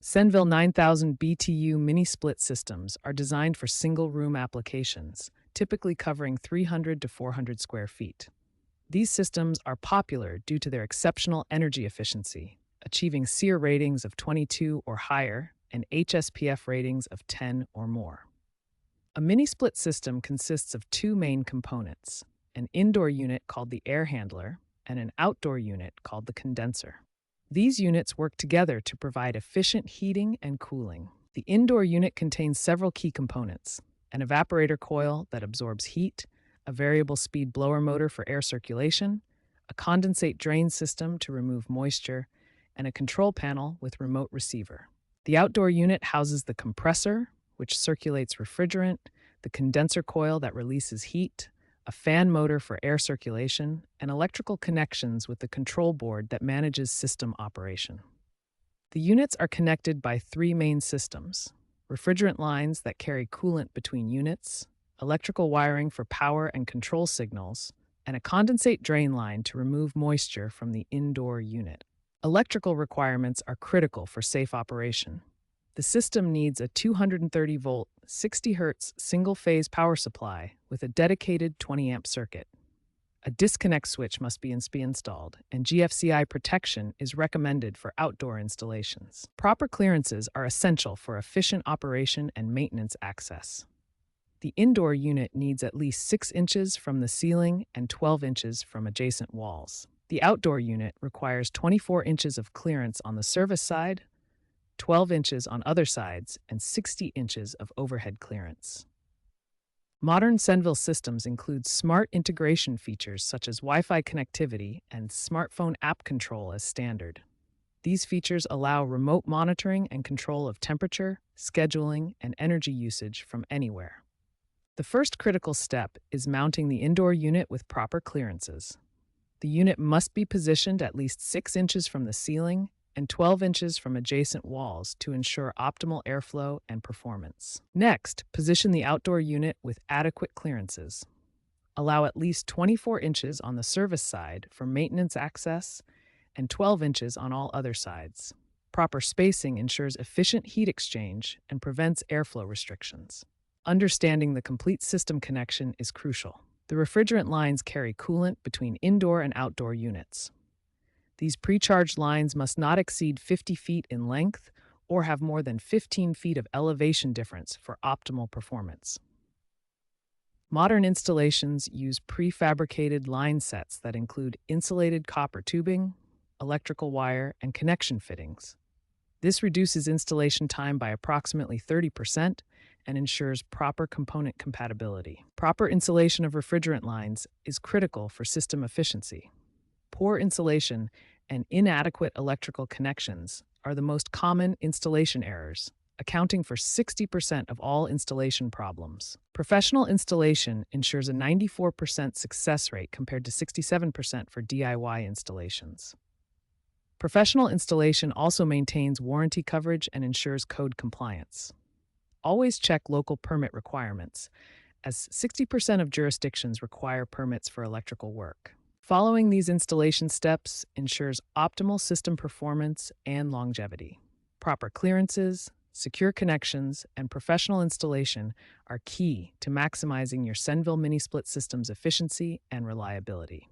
Senville 9000 BTU mini split systems are designed for single-room applications, typically covering 300 to 400 square feet. These systems are popular due to their exceptional energy efficiency, achieving SEER ratings of 22 or higher and HSPF ratings of 10 or more. A mini split system consists of two main components, an indoor unit called the air handler and an outdoor unit called the condenser. These units work together to provide efficient heating and cooling. The indoor unit contains several key components: an evaporator coil that absorbs heat, a variable speed blower motor for air circulation, a condensate drain system to remove moisture, and a control panel with remote receiver. The outdoor unit houses the compressor, which circulates refrigerant, the condenser coil that releases heat, a fan motor for air circulation, and electrical connections with the control board that manages system operation. The units are connected by three main systems: refrigerant lines that carry coolant between units, electrical wiring for power and control signals, and a condensate drain line to remove moisture from the indoor unit. Electrical requirements are critical for safe operation. The system needs a 230-volt, 60 Hz single-phase power supply with a dedicated 20-amp circuit. A disconnect switch must be installed, and GFCI protection is recommended for outdoor installations. Proper clearances are essential for efficient operation and maintenance access. The indoor unit needs at least 6 inches from the ceiling and 12 inches from adjacent walls. The outdoor unit requires 24 inches of clearance on the service side, 12 inches on other sides, and 60 inches of overhead clearance. Modern Senville systems include smart integration features such as Wi-Fi connectivity and smartphone app control as standard. These features allow remote monitoring and control of temperature, scheduling, and energy usage from anywhere. The first critical step is mounting the indoor unit with proper clearances. The unit must be positioned at least 6 inches from the ceiling and 12 inches from adjacent walls to ensure optimal airflow and performance. Next, position the outdoor unit with adequate clearances. Allow at least 24 inches on the service side for maintenance access and 12 inches on all other sides. Proper spacing ensures efficient heat exchange and prevents airflow restrictions. Understanding the complete system connection is crucial. The refrigerant lines carry coolant between indoor and outdoor units. These pre-charged lines must not exceed 50 feet in length or have more than 15 feet of elevation difference for optimal performance. Modern installations use prefabricated line sets that include insulated copper tubing, electrical wire, and connection fittings. This reduces installation time by approximately 30% and ensures proper component compatibility. Proper insulation of refrigerant lines is critical for system efficiency. Poor insulation and inadequate electrical connections are the most common installation errors, accounting for 60% of all installation problems. Professional installation ensures a 94% success rate compared to 67% for DIY installations. Professional installation also maintains warranty coverage and ensures code compliance. Always check local permit requirements, as 60% of jurisdictions require permits for electrical work. Following these installation steps ensures optimal system performance and longevity. Proper clearances, secure connections, and professional installation are key to maximizing your Senville mini split system's efficiency and reliability.